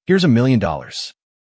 Here's $1 million.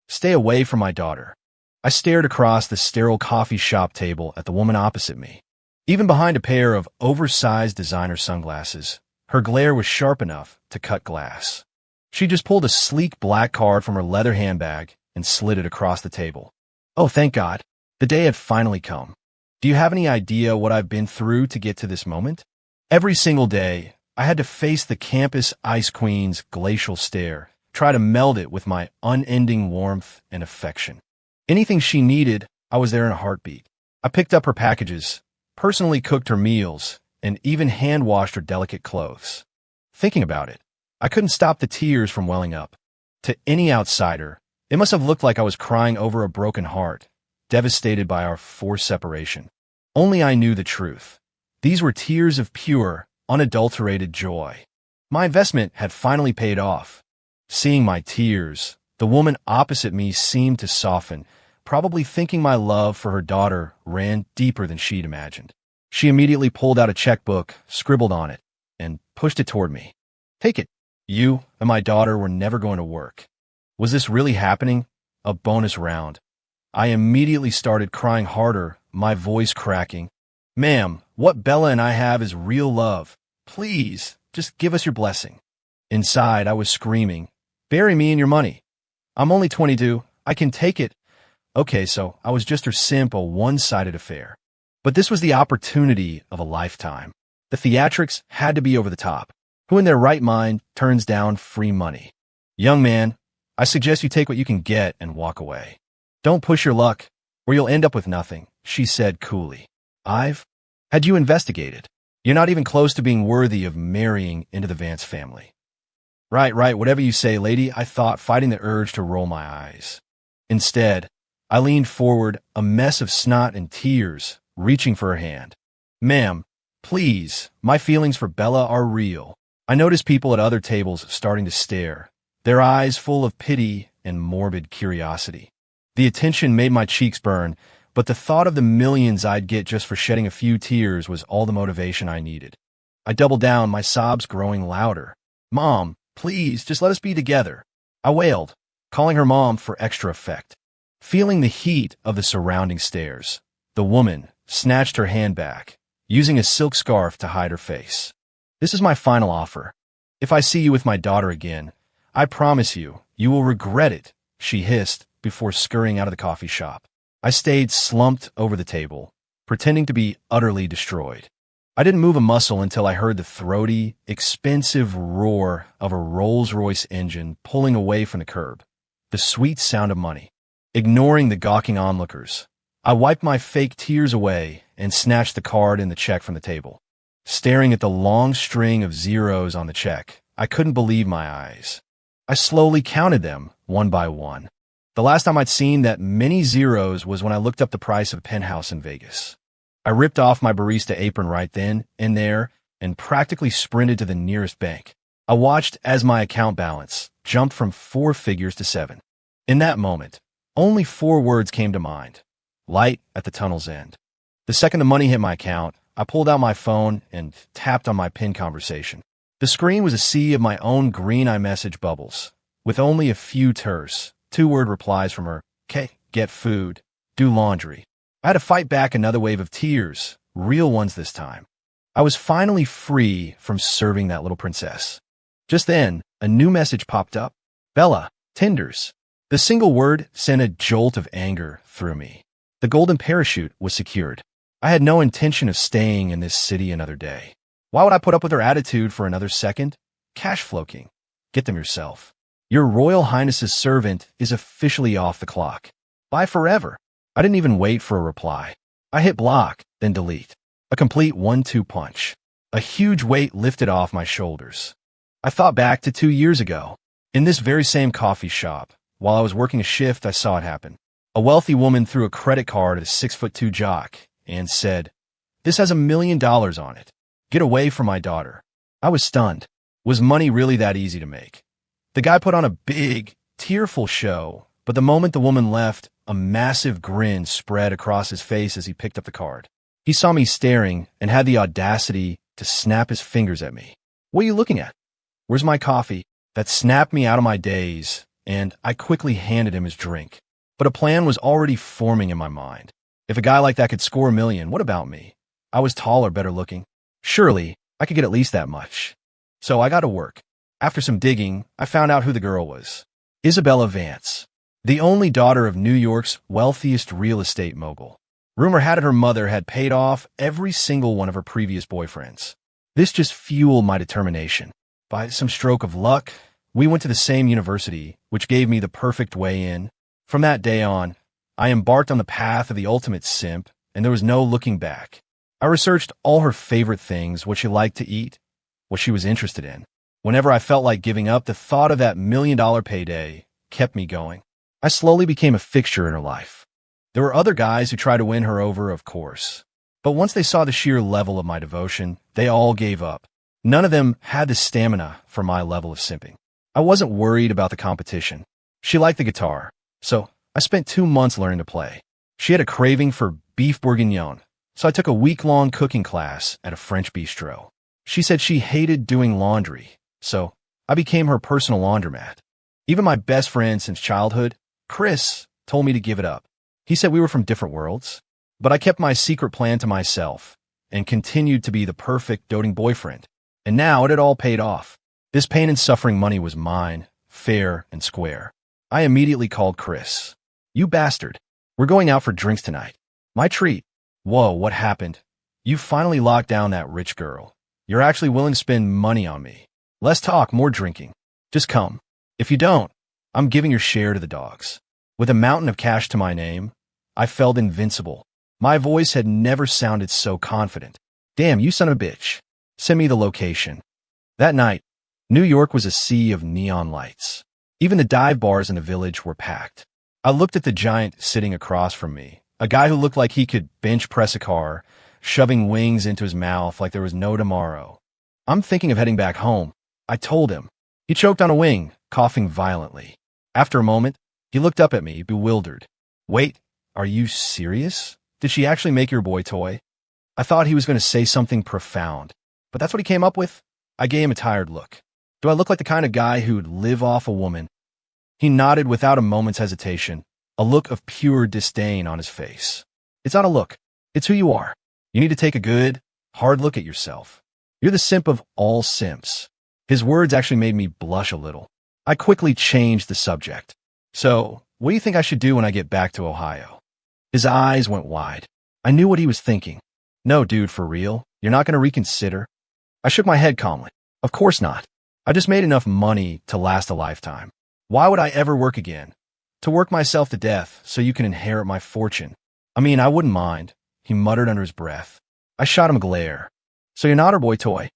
Stay away from my daughter. I stared across the sterile coffee shop table at the woman opposite me. Even behind a pair of oversized designer sunglasses, her glare was sharp enough to cut glass. She just pulled a sleek black card from her leather handbag and slid it across the table. Oh, thank God. The day had finally come. Do you have any idea what I've been through to get to this moment? Every single day, I had to face the campus ice queen's glacial stare, try to meld it with my unending warmth and affection. Anything she needed, I was there in a heartbeat. I picked up her packages, personally cooked her meals, and even hand-washed her delicate clothes. Thinking about it, I couldn't stop the tears from welling up. To any outsider, it must have looked like I was crying over a broken heart, devastated by our forced separation. Only I knew the truth. These were tears of pure, unadulterated joy. My investment had finally paid off. Seeing my tears, the woman opposite me seemed to soften, probably thinking my love for her daughter ran deeper than she'd imagined. She immediately pulled out a checkbook, scribbled on it, and pushed it toward me. Take it. You and my daughter were never going to work. Was this really happening? A bonus round. I immediately started crying harder, my voice cracking. Ma'am, what Bella and I have is real love. Please, just give us your blessing. Inside, I was screaming, bury me in your money. I'm only 22. I can take it. Okay, so I was just her simp, a one-sided affair. But this was the opportunity of a lifetime. The theatrics had to be over the top. Who in their right mind turns down free money? Young man, I suggest you take what you can get and walk away. Don't push your luck, or you'll end up with nothing, she said coolly. Had you investigated? You're not even close to being worthy of marrying into the Vance family. Right, whatever you say, lady, I thought, fighting the urge to roll my eyes. Instead, I leaned forward, a mess of snot and tears, reaching for her hand. Ma'am, please, my feelings for Bella are real. I noticed people at other tables starting to stare, their eyes full of pity and morbid curiosity. The attention made my cheeks burn, but the thought of the millions I'd get just for shedding a few tears was all the motivation I needed. I doubled down, my sobs growing louder. Mom, please, just let us be together. I wailed, calling her mom for extra effect. Feeling the heat of the surrounding stares, the woman snatched her hand back, using a silk scarf to hide her face. This is my final offer. If I see you with my daughter again, I promise you, you will regret it, she hissed before scurrying out of the coffee shop. I stayed slumped over the table, pretending to be utterly destroyed. I didn't move a muscle until I heard the throaty, expensive roar of a Rolls-Royce engine pulling away from the curb, the sweet sound of money. Ignoring the gawking onlookers, I wiped my fake tears away and snatched the card and the check from the table. Staring at the long string of zeros on the check, I couldn't believe my eyes. I slowly counted them, one by one. The last time I'd seen that many zeros was when I looked up the price of a penthouse in Vegas. I ripped off my barista apron right then and there and practically sprinted to the nearest bank. I watched as my account balance jumped from 4 figures to 7. In that moment, only 4 words came to mind. Light at the tunnel's end. The second the money hit my account, I pulled out my phone and tapped on my pinned conversation. The screen was a sea of my own green iMessage bubbles, with only a few terse, 2-word replies from her. "K, get food, do laundry." I had to fight back another wave of tears, real ones this time. I was finally free from serving that little princess. Just then, a new message popped up. Bella, Tinders. The single word sent a jolt of anger through me. The golden parachute was secured. I had no intention of staying in this city another day. Why would I put up with her attitude for another second? Cash flow king. Get them yourself. Your Royal Highness's servant is officially off the clock. Bye forever. I didn't even wait for a reply. I hit block, then delete. A complete 1-2 punch. A huge weight lifted off my shoulders. I thought back to 2 years ago. In this very same coffee shop, while I was working a shift, I saw it happen. A wealthy woman threw a credit card at a 6'2" jock and said, "This has $1 million on it. Get away from my daughter." I was stunned. Was money really that easy to make? The guy put on a big, tearful show, but the moment the woman left, a massive grin spread across his face as he picked up the card. He saw me staring and had the audacity to snap his fingers at me. "What are you looking at? Where's my coffee?" That snapped me out of my daze, and I quickly handed him his drink. But a plan was already forming in my mind. If a guy like that could score 1 million, what about me? I was taller, better looking. Surely, I could get at least that much. So I got to work. After some digging, I found out who the girl was. Isabella Vance, the only daughter of New York's wealthiest real estate mogul. Rumor had it her mother had paid off every single one of her previous boyfriends. This just fueled my determination. By some stroke of luck, we went to the same university, which gave me the perfect way in. From that day on, I embarked on the path of the ultimate simp, and there was no looking back. I researched all her favorite things, what she liked to eat, what she was interested in. Whenever I felt like giving up, the thought of that $1 million payday kept me going. I slowly became a fixture in her life. There were other guys who tried to win her over, of course. But once they saw the sheer level of my devotion, they all gave up. None of them had the stamina for my level of simping. I wasn't worried about the competition. She liked the guitar, so I spent 2 months learning to play. She had a craving for beef bourguignon, so I took a week-long cooking class at a French bistro. She said she hated doing laundry, so I became her personal laundromat. Even my best friend since childhood, Chris, told me to give it up. He said we were from different worlds, but I kept my secret plan to myself and continued to be the perfect doting boyfriend. And now it had all paid off. This pain and suffering money was mine, fair and square. I immediately called Chris. You bastard. We're going out for drinks tonight. My treat. Whoa, what happened? You finally locked down that rich girl. You're actually willing to spend money on me. Less talk, more drinking. Just come. If you don't, I'm giving your share to the dogs. With a mountain of cash to my name, I felt invincible. My voice had never sounded so confident. Damn, you son of a bitch. Send me the location. That night, New York was a sea of neon lights. Even the dive bars in the village were packed. I looked at the giant sitting across from me, a guy who looked like he could bench press a car, shoving wings into his mouth like there was no tomorrow. I'm thinking of heading back home, I told him. He choked on a wing, coughing violently. After a moment, he looked up at me, bewildered. Wait, are you serious? Did she actually make your boy toy? I thought he was going to say something profound, but that's what he came up with? I gave him a tired look. Do I look like the kind of guy who'd live off a woman? He nodded without a moment's hesitation, a look of pure disdain on his face. It's not a look. It's who you are. You need to take a good, hard look at yourself. You're the simp of all simps. His words actually made me blush a little. I quickly changed the subject. So, what do you think I should do when I get back to Ohio? His eyes went wide. I knew what he was thinking. No, dude, for real? You're not going to reconsider? I shook my head calmly. Of course not. I just made enough money to last a lifetime. Why would I ever work again? To work myself to death so you can inherit my fortune. I mean, I wouldn't mind, he muttered under his breath. I shot him a glare. So you're not her boy toy?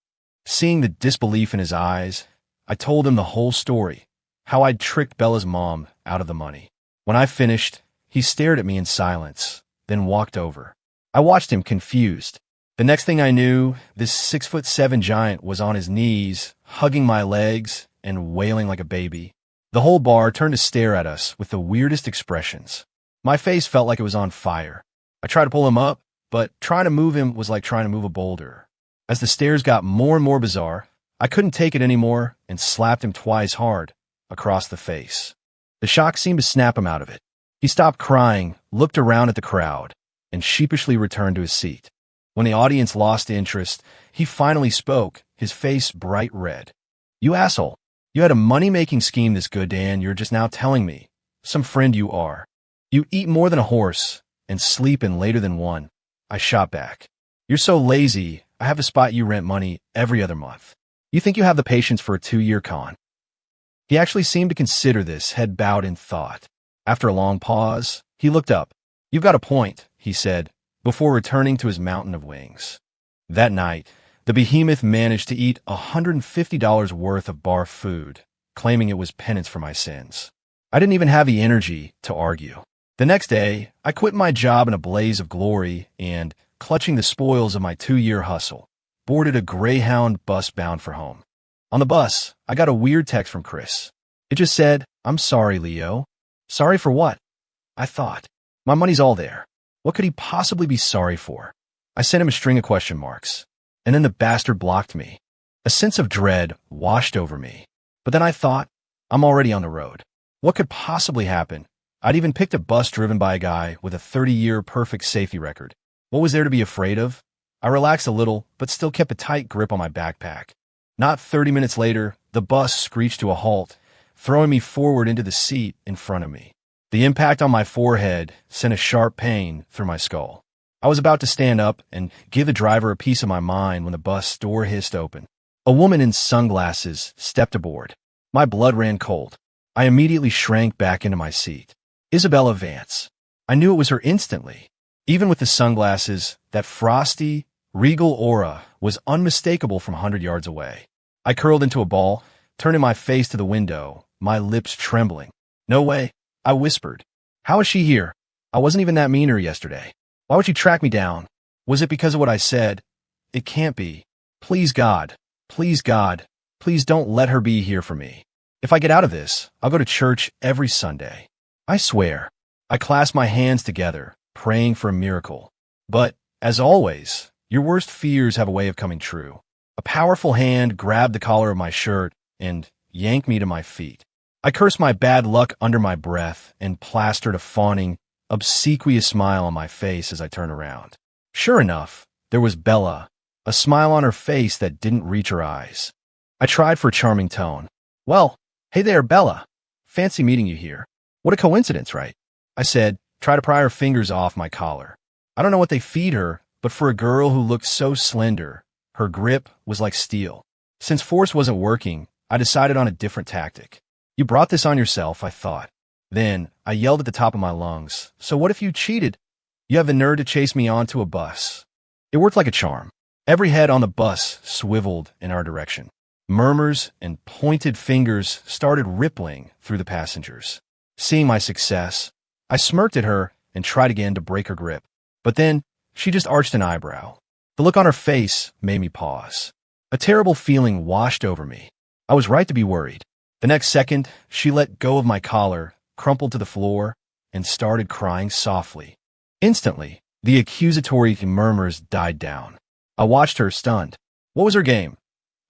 Seeing the disbelief in his eyes, I told him the whole story, how I'd tricked Bella's mom out of the money. When I finished, he stared at me in silence, then walked over. I watched him confused. The next thing I knew, this 6'7" giant was on his knees, hugging my legs and wailing like a baby. The whole bar turned to stare at us with the weirdest expressions. My face felt like it was on fire. I tried to pull him up, but trying to move him was like trying to move a boulder. As the stares got more and more bizarre, I couldn't take it anymore and slapped him twice hard across the face. The shock seemed to snap him out of it. He stopped crying, looked around at the crowd, and sheepishly returned to his seat. When the audience lost interest, he finally spoke, his face bright red. You asshole. You had a money-making scheme this good, Dan. You're just now telling me. Some friend you are. You eat more than a horse and sleep in later than one. I shot back. You're so lazy, I have a spot you rent money every other month. You think you have the patience for a 2-year con? He actually seemed to consider this, head bowed in thought. After a long pause, he looked up. You've got a point, he said, before returning to his mountain of wings. That night, the behemoth managed to eat $150 worth of bar food, claiming it was penance for my sins. I didn't even have the energy to argue. The next day, I quit my job in a blaze of glory and, clutching the spoils of my 2-year hustle, boarded a Greyhound bus bound for home. On the bus, I got a weird text from Chris. It just said, I'm sorry, Leo. Sorry for what? I thought. My money's all there. What could he possibly be sorry for? I sent him a string of question marks, and then the bastard blocked me. A sense of dread washed over me. But then I thought, I'm already on the road. What could possibly happen? I'd even picked a bus driven by a guy with a 30-year perfect safety record. What was there to be afraid of? I relaxed a little, but still kept a tight grip on my backpack. Not 30 minutes later, the bus screeched to a halt, throwing me forward into the seat in front of me. The impact on my forehead sent a sharp pain through my skull. I was about to stand up and give the driver a piece of my mind when the bus door hissed open. A woman in sunglasses stepped aboard. My blood ran cold. I immediately shrank back into my seat. Isabella Vance. I knew it was her instantly. Even with the sunglasses, that frosty, regal aura was unmistakable from 100 yards away. I curled into a ball, turning my face to the window, my lips trembling. "No way," I whispered. "How is she here? I wasn't even that mean to her yesterday. Why would she track me down? Was it because of what I said? It can't be. Please God, please God, please don't let her be here for me. If I get out of this, I'll go to church every Sunday. I swear." I clasped my hands together, praying for a miracle. But, as always, your worst fears have a way of coming true. A powerful hand grabbed the collar of my shirt and yanked me to my feet. I cursed my bad luck under my breath and plastered a fawning, obsequious smile on my face as I turned around. Sure enough, there was Bella, a smile on her face that didn't reach her eyes. I tried for a charming tone. "Well, hey there, Bella. Fancy meeting you here. What a coincidence, right?" I said, try to pry her fingers off my collar. I don't know what they feed her, but for a girl who looked so slender, her grip was like steel. Since force wasn't working, I decided on a different tactic. "You brought this on yourself," I thought. Then, I yelled at the top of my lungs, "So what if you cheated? You have the nerve to chase me onto a bus." It worked like a charm. Every head on the bus swiveled in our direction. Murmurs and pointed fingers started rippling through the passengers. Seeing my success, I smirked at her and tried again to break her grip. But then, she just arched an eyebrow. The look on her face made me pause. A terrible feeling washed over me. I was right to be worried. The next second, she let go of my collar, crumpled to the floor, and started crying softly. Instantly, the accusatory murmurs died down. I watched her stunned. What was her game?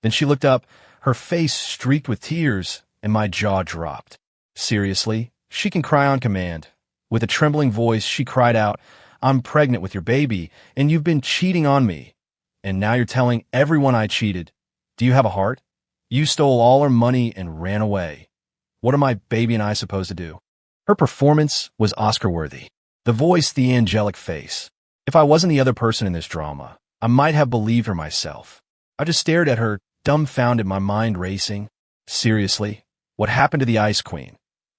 Then she looked up, her face streaked with tears, and my jaw dropped. Seriously, she can cry on command. With a trembling voice, she cried out, "I'm pregnant with your baby, and you've been cheating on me. And now you're telling everyone I cheated. Do you have a heart? You stole all our money and ran away. What are my baby and I supposed to do?" Her performance was Oscar-worthy. The voice, the angelic face. If I wasn't the other person in this drama, I might have believed her myself. I just stared at her, dumbfounded, my mind racing. Seriously, what happened to the Ice Queen?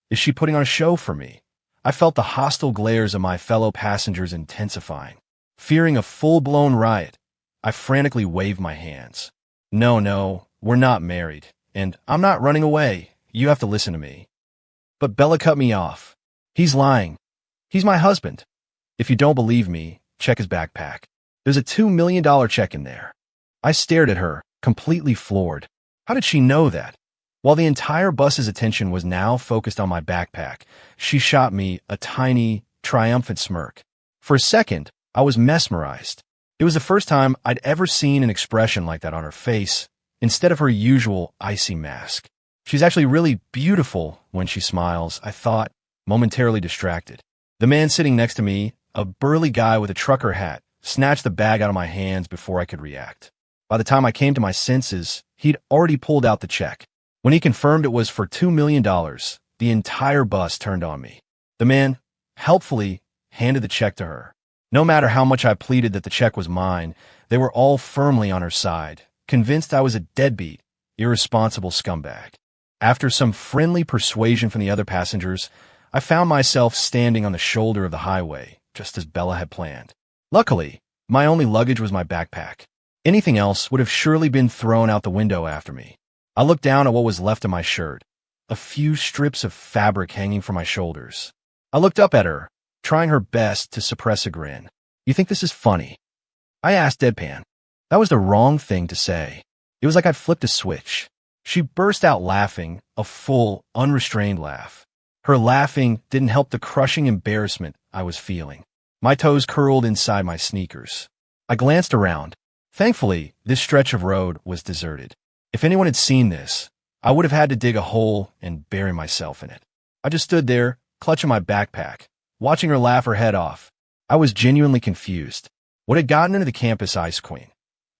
Is she putting on a show for me? I felt the hostile glares of my fellow passengers intensifying. Fearing a full-blown riot, I frantically waved my hands. No, we're not married, and I'm not running away. You have to listen to me." But Bella cut me off. "He's lying. He's my husband. If you don't believe me, check his backpack. There's a $2 million check in there." I stared at her, completely floored. How did she know that? While the entire bus's attention was now focused on my backpack, she shot me a tiny, triumphant smirk. For a second, I was mesmerized. It was the first time I'd ever seen an expression like that on her face, instead of her usual icy mask. She's actually really beautiful when she smiles, I thought, momentarily distracted. The man sitting next to me, a burly guy with a trucker hat, snatched the bag out of my hands before I could react. By the time I came to my senses, he'd already pulled out the check. When he confirmed it was for $2 million, the entire bus turned on me. The man, helpfully, handed the check to her. No matter how much I pleaded that the check was mine, they were all firmly on her side, convinced I was a deadbeat, irresponsible scumbag. After some friendly persuasion from the other passengers, I found myself standing on the shoulder of the highway, just as Bella had planned. Luckily, my only luggage was my backpack. Anything else would have surely been thrown out the window after me. I looked down at what was left of my shirt, a few strips of fabric hanging from my shoulders. I looked up at her, trying her best to suppress a grin. "You think this is funny?" I asked deadpan. That was the wrong thing to say. It was like I'd flipped a switch. She burst out laughing, a full, unrestrained laugh. Her laughing didn't help the crushing embarrassment I was feeling. My toes curled inside my sneakers. I glanced around. Thankfully, this stretch of road was deserted. If anyone had seen this, I would have had to dig a hole and bury myself in it. I just stood there, clutching my backpack, watching her laugh her head off. I was genuinely confused. What had gotten into the campus ice queen?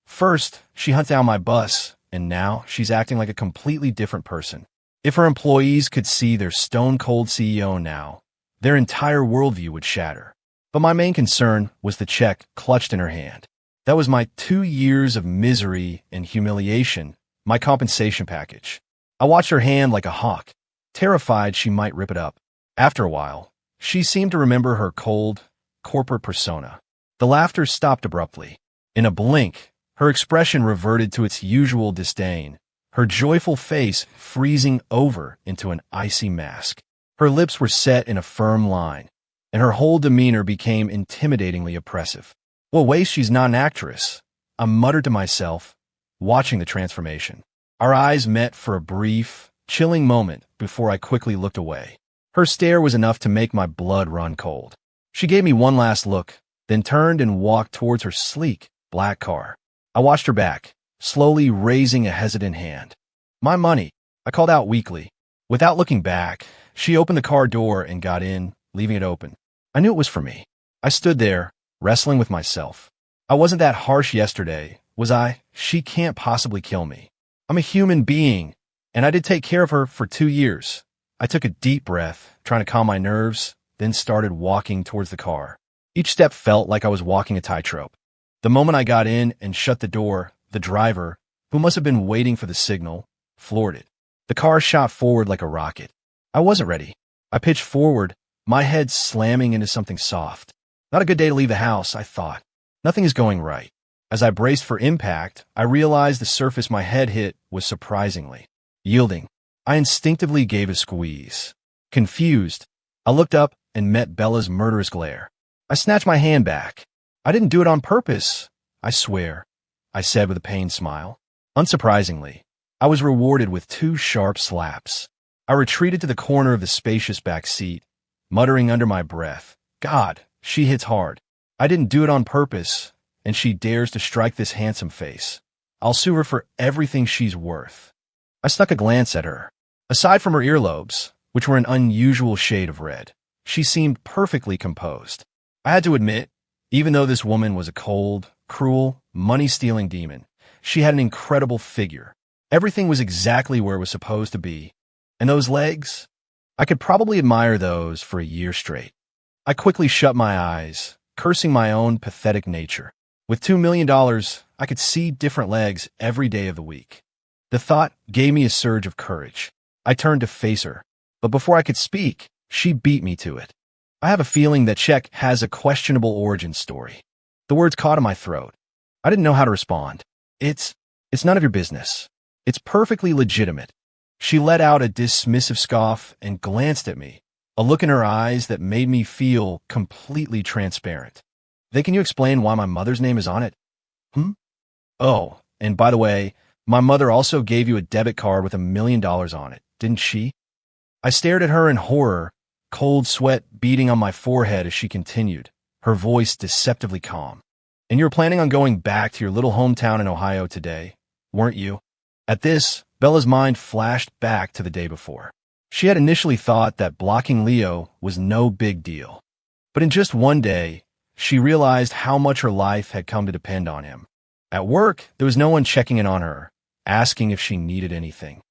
First, she hunted down my bus, and now she's acting like a completely different person. If her employees could see their stone-cold CEO now, their entire worldview would shatter. But my main concern was the check clutched in her hand. That was my 2 years of misery and humiliation, my compensation package. I watched her hand like a hawk, terrified she might rip it up. After a while, she seemed to remember her cold, corporate persona. The laughter stopped abruptly. In a blink, her expression reverted to its usual disdain, her joyful face freezing over into an icy mask. Her lips were set in a firm line, and her whole demeanor became intimidatingly oppressive. Well, wait, she's not an actress, I muttered to myself, watching the transformation. Our eyes met for a brief, chilling moment before I quickly looked away. Her stare was enough to make my blood run cold. She gave me one last look, then turned and walked towards her sleek, black car. I watched her back, slowly raising a hesitant hand. My money, I called out weakly. Without looking back, she opened the car door and got in, leaving it open. I knew it was for me. I stood there, wrestling with myself. I wasn't that harsh yesterday, was I? She can't possibly kill me. I'm a human being, and I did take care of her for 2 years. I took a deep breath, trying to calm my nerves, then started walking towards the car. Each step felt like I was walking a tightrope. The moment I got in and shut the door, the driver, who must have been waiting for the signal, floored it. The car shot forward like a rocket. I wasn't ready. I pitched forward, my head slamming into something soft. Not a good day to leave the house, I thought. Nothing is going right. As I braced for impact, I realized the surface my head hit was surprisingly yielding. I instinctively gave a squeeze. Confused, I looked up and met Bella's murderous glare. I snatched my hand back. I didn't do it on purpose, I swear, I said with a pained smile. Unsurprisingly, I was rewarded with 2 sharp slaps. I retreated to the corner of the spacious back seat, muttering under my breath, God, she hits hard. I didn't do it on purpose, and she dares to strike this handsome face. I'll sue her for everything she's worth. I stuck a glance at her. Aside from her earlobes, which were an unusual shade of red, she seemed perfectly composed. I had to admit, even though this woman was a cold, cruel, money-stealing demon, she had an incredible figure. Everything was exactly where it was supposed to be. And those legs? I could probably admire those for a year straight. I quickly shut my eyes, cursing my own pathetic nature. With $2 million, I could see different legs every day of the week. The thought gave me a surge of courage. I turned to face her, but before I could speak, she beat me to it. I have a feeling that check has a questionable origin story. The words caught in my throat. I didn't know how to respond. It's none of your business. It's perfectly legitimate. She let out a dismissive scoff and glanced at me, a look in her eyes that made me feel completely transparent. Then can you explain why my mother's name is on it? Oh, and by the way, my mother also gave you a debit card with $1 million on it, didn't she? I stared at her in horror, cold sweat beading on my forehead as she continued, her voice deceptively calm. And you were planning on going back to your little hometown in Ohio today, weren't you? At this, Bella's mind flashed back to the day before. She had initially thought that blocking Leo was no big deal. But in just one day, she realized how much her life had come to depend on him. At work, there was no one checking in on her, asking if she needed anything.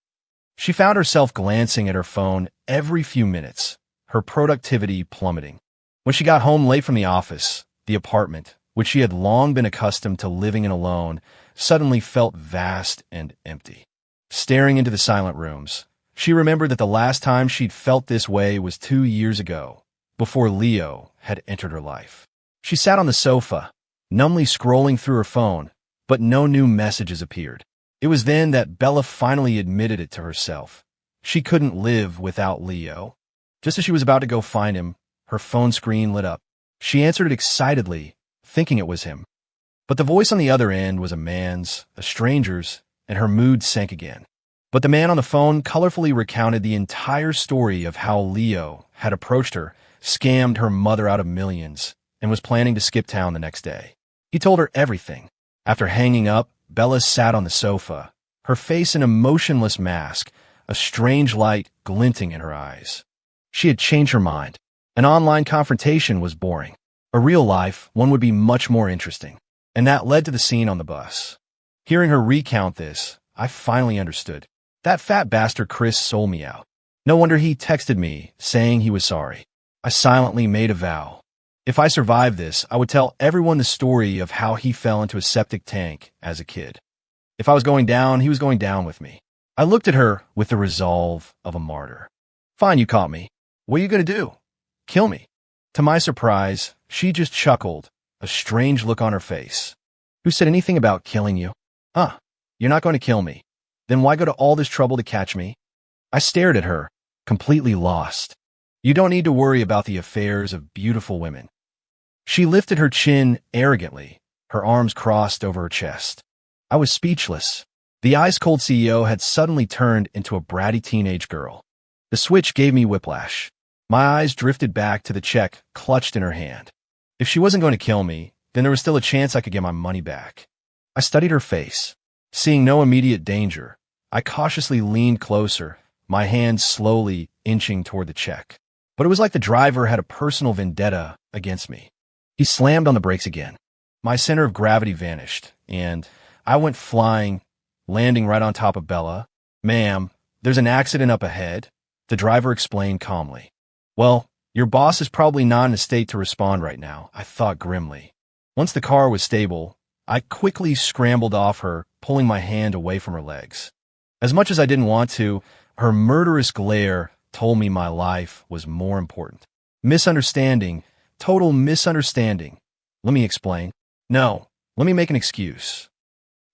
She found herself glancing at her phone every few minutes, her productivity plummeting. When she got home late from the office, the apartment, which she had long been accustomed to living in alone, suddenly felt vast and empty. Staring into the silent rooms, she remembered that the last time she'd felt this way was 2 years ago, before Leo had entered her life. She sat on the sofa, numbly scrolling through her phone, but no new messages appeared. It was then that Bella finally admitted it to herself. She couldn't live without Leo. Just as she was about to go find him, her phone screen lit up. She answered it excitedly, thinking it was him. But the voice on the other end was a man's, a stranger's, and her mood sank again. But the man on the phone colorfully recounted the entire story of how Leo had approached her, scammed her mother out of millions, and was planning to skip town the next day. He told her everything. After hanging up, Bella sat on the sofa, her face in a motionless mask, a strange light glinting in her eyes. She had changed her mind. An online confrontation was boring. A real life one would be much more interesting. And that led to the scene on the bus. Hearing her recount this, I finally understood. That fat bastard Chris sold me out. No wonder he texted me, saying he was sorry. I silently made a vow. If I survived this, I would tell everyone the story of how he fell into a septic tank as a kid. If I was going down, he was going down with me. I looked at her with the resolve of a martyr. Fine, you caught me. What are you going to do? Kill me. To my surprise, she just chuckled, a strange look on her face. Who said anything about killing you? You're not going to kill me. Then why go to all this trouble to catch me? I stared at her, completely lost. You don't need to worry about the affairs of beautiful women. She lifted her chin arrogantly, her arms crossed over her chest. I was speechless. The ice-cold CEO had suddenly turned into a bratty teenage girl. The switch gave me whiplash. My eyes drifted back to the check clutched in her hand. If she wasn't going to kill me, then there was still a chance I could get my money back. I studied her face. Seeing no immediate danger, I cautiously leaned closer, my hand slowly inching toward the check. But it was like the driver had a personal vendetta against me. He slammed on the brakes again. My center of gravity vanished, and I went flying, landing right on top of Bella. Ma'am, there's an accident up ahead, the driver explained calmly. Well, your boss is probably not in a state to respond right now, I thought grimly. Once the car was stable, I quickly scrambled off her, pulling my hand away from her legs. As much as I didn't want to, her murderous glare told me my life was more important. Misunderstanding, total misunderstanding. Let me explain. No, let me make an excuse.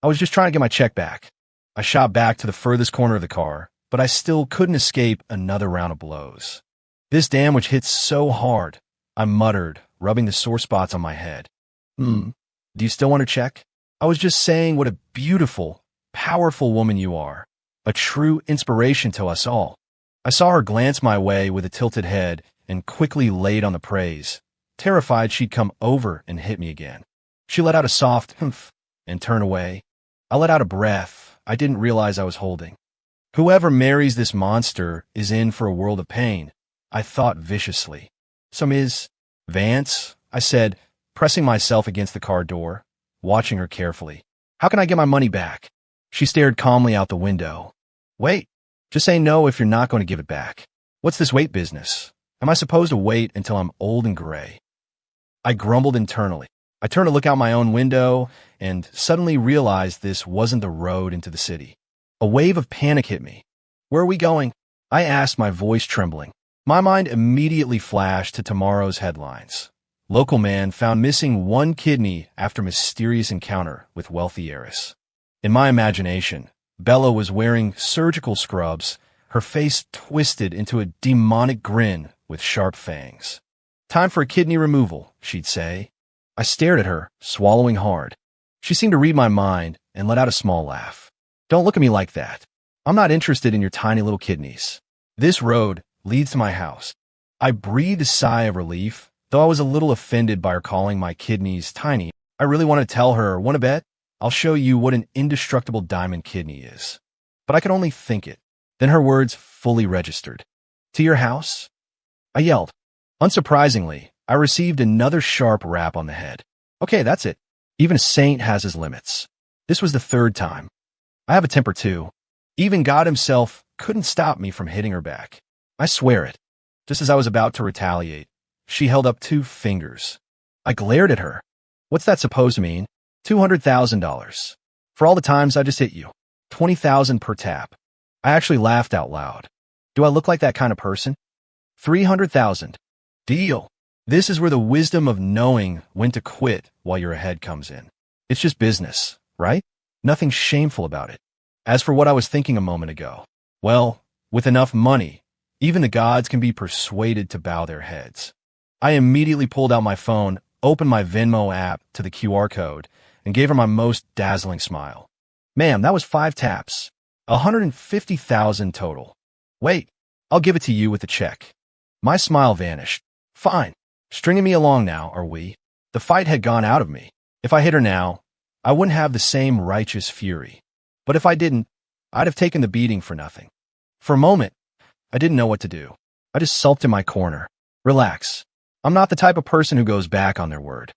I was just trying to get my check back. I shot back to the furthest corner of the car, but I still couldn't escape another round of blows. This damage hit so hard, I muttered, rubbing the sore spots on my head. Do you still want to check? I was just saying what a beautiful, powerful woman you are. A true inspiration to us all. I saw her glance my way with a tilted head and quickly laid on the praise, terrified she'd come over and hit me again. She let out a soft humph and turned away. I let out a breath I didn't realize I was holding. Whoever marries this monster is in for a world of pain, I thought viciously. So Ms. Vance, I said, pressing myself against the car door, watching her carefully. How can I get my money back? She stared calmly out the window. Wait, just say no if you're not going to give it back. What's this wait business? Am I supposed to wait until I'm old and gray? I grumbled internally. I turned to look out my own window and suddenly realized this wasn't the road into the city. A wave of panic hit me. Where are we going? I asked, my voice trembling. My mind immediately flashed to tomorrow's headlines. Local man found missing one kidney after mysterious encounter with wealthy heiress. In my imagination, Bella was wearing surgical scrubs, her face twisted into a demonic grin with sharp fangs. Time for a kidney removal, she'd say. I stared at her, swallowing hard. She seemed to read my mind and let out a small laugh. Don't look at me like that. I'm not interested in your tiny little kidneys. This road leads to my house. I breathed a sigh of relief, though I was a little offended by her calling my kidneys tiny. I really wanted to tell her, want to bet? I'll show you what an indestructible diamond kidney is. But I could only think it. Then her words fully registered. To your house? I yelled. Unsurprisingly, I received another sharp rap on the head. Okay, that's it. Even a saint has his limits. This was the third time. I have a temper too. Even God himself couldn't stop me from hitting her back. I swear it. Just as I was about to retaliate, she held up 2 fingers. I glared at her. What's that supposed to mean? $200,000. For all the times I just hit you. $20,000 per tap. I actually laughed out loud. Do I look like that kind of person? $300,000. Deal. This is where the wisdom of knowing when to quit while you're ahead comes in. It's just business, right? Nothing shameful about it. As for what I was thinking a moment ago, well, with enough money, even the gods can be persuaded to bow their heads. I immediately pulled out my phone, opened my Venmo app to the QR code, and gave her my most dazzling smile. Ma'am, that was 5 taps. $150,000 total. Wait, I'll give it to you with the check. My smile vanished. Fine. Stringing me along now, are we? The fight had gone out of me. If I hit her now, I wouldn't have the same righteous fury. But if I didn't, I'd have taken the beating for nothing. For a moment, I didn't know what to do. I just sulked in my corner. Relax. I'm not the type of person who goes back on their word.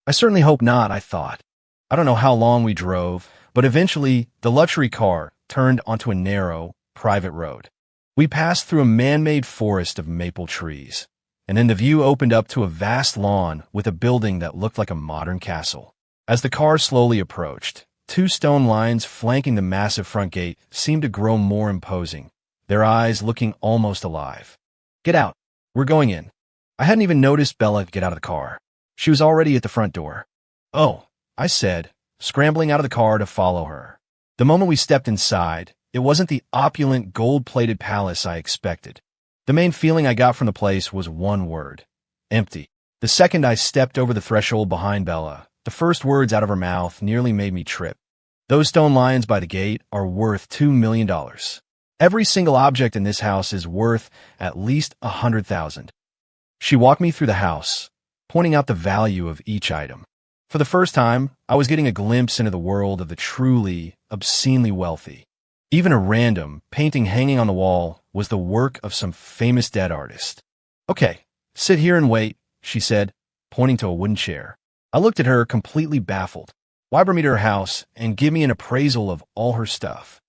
I certainly hope not, I thought. I don't know how long we drove, but eventually the luxury car turned onto a narrow, private road. We passed through a man-made forest of maple trees, and then the view opened up to a vast lawn with a building that looked like a modern castle. As the car slowly approached, two stone lions flanking the massive front gate seemed to grow more imposing, their eyes looking almost alive. Get out. We're going in. I hadn't even noticed Bella get out of the car. She was already at the front door. Oh, I said, scrambling out of the car to follow her. The moment we stepped inside, it wasn't the opulent, gold-plated palace I expected. The main feeling I got from the place was one word: empty. The second I stepped over the threshold behind Bella, the first words out of her mouth nearly made me trip. Those stone lions by the gate are worth $2 million. Every single object in this house is worth at least $100,000. She walked me through the house, pointing out the value of each item. For the first time, I was getting a glimpse into the world of the truly, obscenely wealthy. Even a random painting hanging on the wall was the work of some famous dead artist. Okay, sit here and wait, she said, pointing to a wooden chair. I looked at her, completely baffled. Why bring me to her house and give me an appraisal of all her stuff?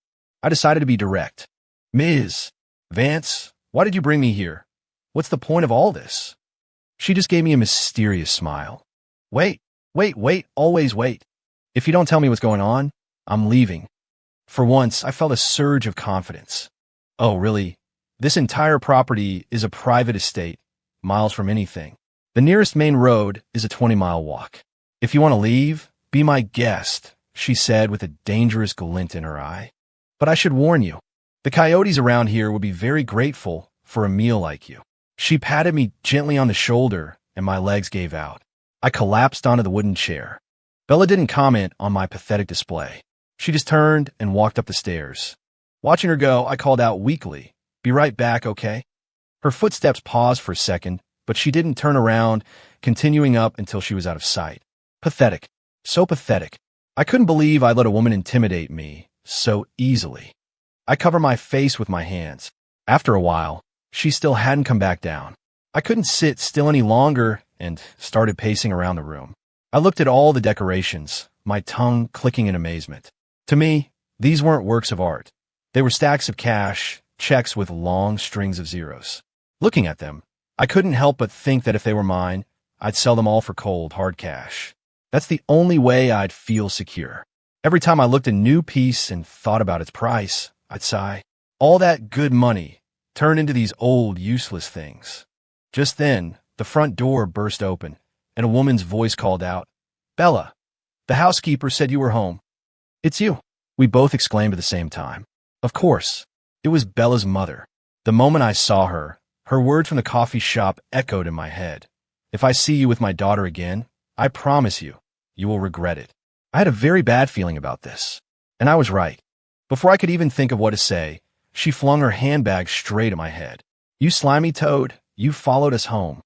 I decided to be direct. Ms. Vance, why did you bring me here? What's the point of all this? She just gave me a mysterious smile. Wait, always wait. If you don't tell me what's going on, I'm leaving. For once, I felt a surge of confidence. Oh, really? This entire property is a private estate, miles from anything. The nearest main road is a 20-mile walk. If you want to leave, be my guest, she said with a dangerous glint in her eye. But I should warn you, the coyotes around here would be very grateful for a meal like you. She patted me gently on the shoulder, and my legs gave out. I collapsed onto the wooden chair. Bella didn't comment on my pathetic display. She just turned and walked up the stairs. Watching her go, I called out weakly, "Be right back, okay?" Her footsteps paused for a second, but she didn't turn around, continuing up until she was out of sight. Pathetic. So pathetic. I couldn't believe I let a woman intimidate me so easily. I covered my face with my hands. After a while, she still hadn't come back down. I couldn't sit still any longer and started pacing around the room. I looked at all the decorations, my tongue clicking in amazement. To me, these weren't works of art. They were stacks of cash, checks with long strings of zeros. Looking at them, I couldn't help but think that if they were mine, I'd sell them all for cold, hard cash. That's the only way I'd feel secure. Every time I looked at a new piece and thought about its price, I'd sigh. All that good money turned into these old, useless things. Just then, the front door burst open, and a woman's voice called out, "Bella, the housekeeper said you were home." "It's you," we both exclaimed at the same time. Of course, it was Bella's mother. The moment I saw her, her words from the coffee shop echoed in my head. "If I see you with my daughter again, I promise you, you will regret it." I had a very bad feeling about this, and I was right. Before I could even think of what to say, she flung her handbag straight at my head. "You slimy toad, you followed us home."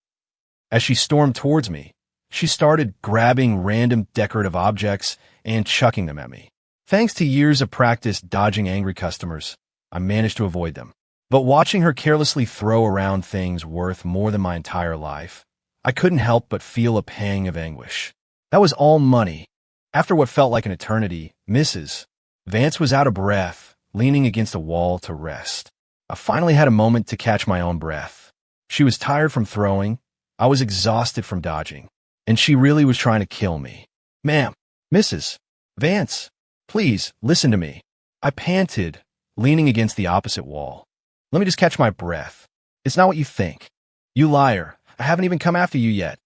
As she stormed towards me, she started grabbing random decorative objects and chucking them at me. Thanks to years of practice dodging angry customers, I managed to avoid them. But watching her carelessly throw around things worth more than my entire life, I couldn't help but feel a pang of anguish. That was all money. After what felt like an eternity, Mrs. Vance was out of breath, leaning against a wall to rest. I finally had a moment to catch my own breath. She was tired from throwing, I was exhausted from dodging, and she really was trying to kill me. "Ma'am, Mrs. Vance, please, listen to me," I panted, leaning against the opposite wall. "Let me just catch my breath. It's not what you think. You liar, I haven't even come after you yet.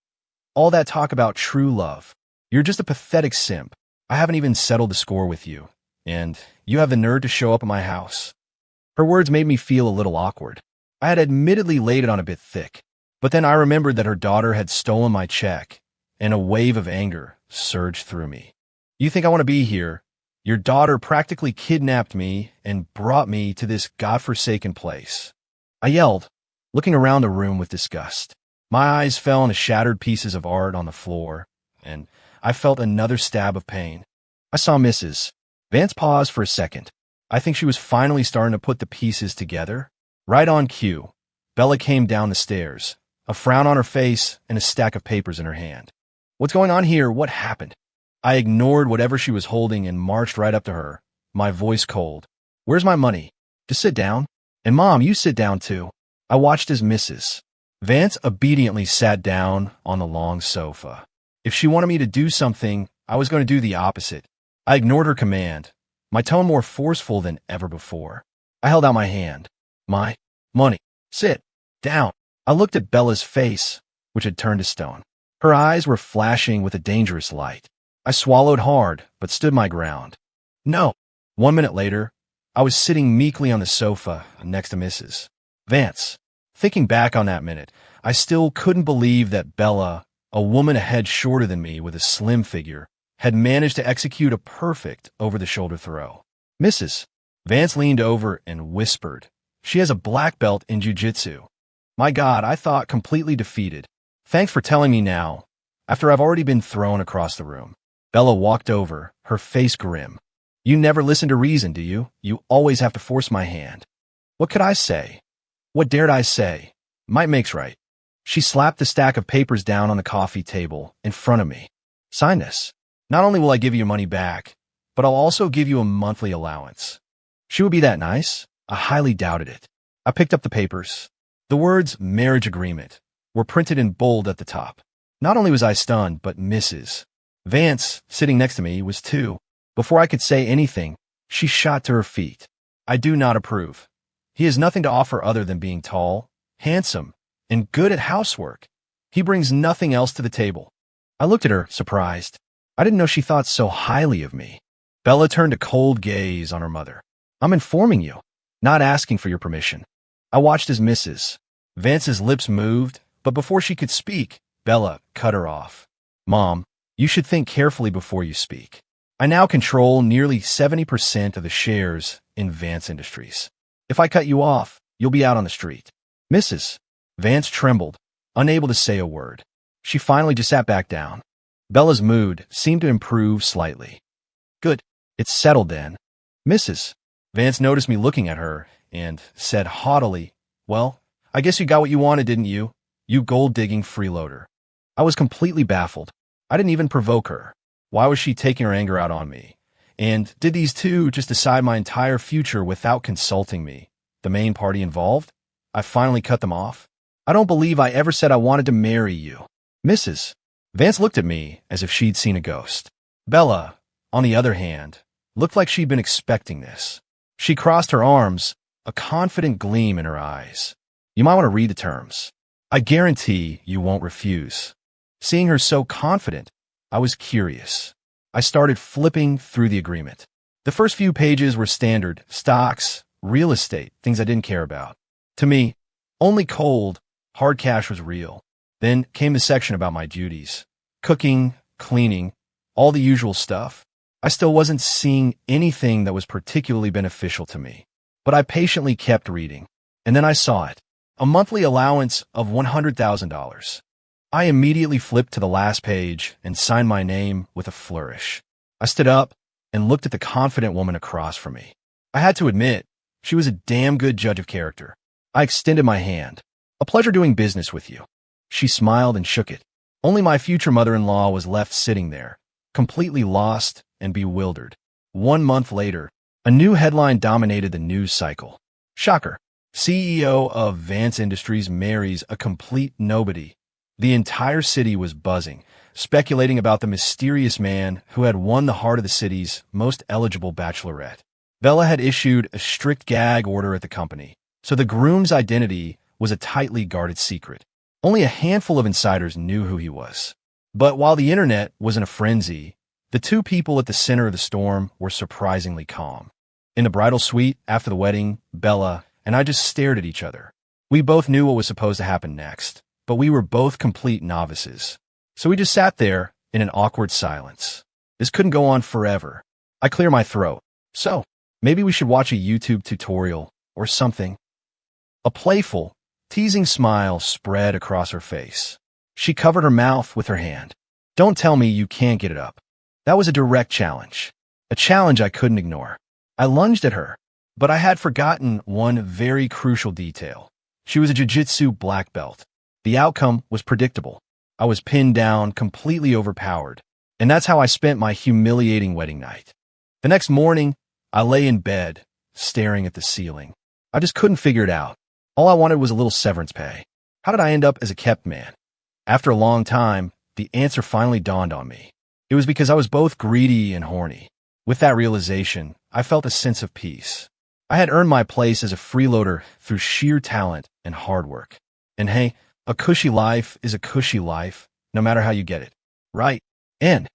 All that talk about true love. You're just a pathetic simp. I haven't even settled the score with you, and you have the nerve to show up at my house." Her words made me feel a little awkward. I had admittedly laid it on a bit thick, but then I remembered that her daughter had stolen my check, and a wave of anger surged through me. "You think I want to be here? Your daughter practically kidnapped me and brought me to this godforsaken place," I yelled, looking around the room with disgust. My eyes fell on the shattered pieces of art on the floor, and I felt another stab of pain. I saw Mrs. Vance pause for a second. I think she was finally starting to put the pieces together. Right on cue, Bella came down the stairs, a frown on her face and a stack of papers in her hand. What's going on here? What happened? I ignored whatever she was holding and marched right up to her, my voice cold. Where's my money? Just sit down. And Mom, you sit down too. I watched as Mrs. Vance obediently sat down on the long sofa. If she wanted me to do something, I was going to do the opposite. I ignored her command, my tone more forceful than ever before. I held out my hand. My money. Sit down. I looked at Bella's face, which had turned to stone. Her eyes were flashing with a dangerous light. I swallowed hard, but stood my ground. No. 1 minute later, I was sitting meekly on the sofa next to Mrs. Vance. Thinking back on that minute, I still couldn't believe that Bella, a woman a head shorter than me with a slim figure, had managed to execute a perfect over-the-shoulder throw. Mrs. Vance leaned over and whispered, "She has a black belt in jiu-jitsu." My God, I thought, completely defeated. Thanks for telling me now, after I've already been thrown across the room. Bella walked over, her face grim. You never listen to reason, do you? You always have to force my hand. What could I say? What dared I say? Might makes right. She slapped the stack of papers down on the coffee table in front of me. Sign this. Not only will I give you your money back, but I'll also give you a monthly allowance. She would be that nice? I highly doubted it. I picked up the papers. The words marriage agreement were printed in bold at the top. Not only was I stunned, but Mrs. Vance, sitting next to me, was too. Before I could say anything, she shot to her feet. I do not approve. He has nothing to offer other than being tall, handsome, and good at housework. He brings nothing else to the table. I looked at her, surprised. I didn't know she thought so highly of me. Bella turned a cold gaze on her mother. I'm informing you, not asking for your permission. I watched as Mrs. Vance's lips moved, but before she could speak, Bella cut her off. Mom, you should think carefully before you speak. I now control nearly 70% of the shares in Vance Industries. If I cut you off, you'll be out on the street. Mrs. Vance trembled, unable to say a word. She finally just sat back down. Bella's mood seemed to improve slightly. Good. It's settled then. Mrs. Vance noticed me looking at her and said haughtily, Well, I guess you got what you wanted, didn't you? You gold-digging freeloader. I was completely baffled. I didn't even provoke her. Why was she taking her anger out on me? And did these two just decide my entire future without consulting me, the main party involved? I finally cut them off. I don't believe I ever said I wanted to marry you. Mrs. Vance looked at me as if she'd seen a ghost. Bella, on the other hand, looked like she'd been expecting this. She crossed her arms, a confident gleam in her eyes. You might want to read the terms. I guarantee you won't refuse. Seeing her so confident, I was curious. I started flipping through the agreement. The first few pages were standard stocks, real estate, things I didn't care about. To me, only cold, hard cash was real. Then came the section about my duties. Cooking, cleaning, all the usual stuff. I still wasn't seeing anything that was particularly beneficial to me. But I patiently kept reading. And then I saw it. A monthly allowance of $100,000. I immediately flipped to the last page and signed my name with a flourish. I stood up and looked at the confident woman across from me. I had to admit, she was a damn good judge of character. I extended my hand. A pleasure doing business with you. She smiled and shook it. Only my future mother-in-law was left sitting there, completely lost and bewildered. 1 month later, a new headline dominated the news cycle. Shocker. CEO of Vance Industries marries a complete nobody. The entire city was buzzing, speculating about the mysterious man who had won the heart of the city's most eligible bachelorette. Bella had issued a strict gag order at the company, so the groom's identity was a tightly guarded secret. Only a handful of insiders knew who he was. But while the internet was in a frenzy, the two people at the center of the storm were surprisingly calm. In the bridal suite after the wedding, Bella and I just stared at each other. We both knew what was supposed to happen next, but we were both complete novices. So we just sat there in an awkward silence. This couldn't go on forever. I cleared my throat. So, maybe we should watch a YouTube tutorial or something. A playful, teasing smile spread across her face. She covered her mouth with her hand. Don't tell me you can't get it up. That was a direct challenge. A challenge I couldn't ignore. I lunged at her, but I had forgotten one very crucial detail. She was a jiu-jitsu black belt. The outcome was predictable. I was pinned down, completely overpowered. And that's how I spent my humiliating wedding night. The next morning, I lay in bed, staring at the ceiling. I just couldn't figure it out. All I wanted was a little severance pay. How did I end up as a kept man? After a long time, the answer finally dawned on me. It was because I was both greedy and horny. With that realization, I felt a sense of peace. I had earned my place as a freeloader through sheer talent and hard work. And hey, a cushy life is a cushy life, no matter how you get it. Right? End.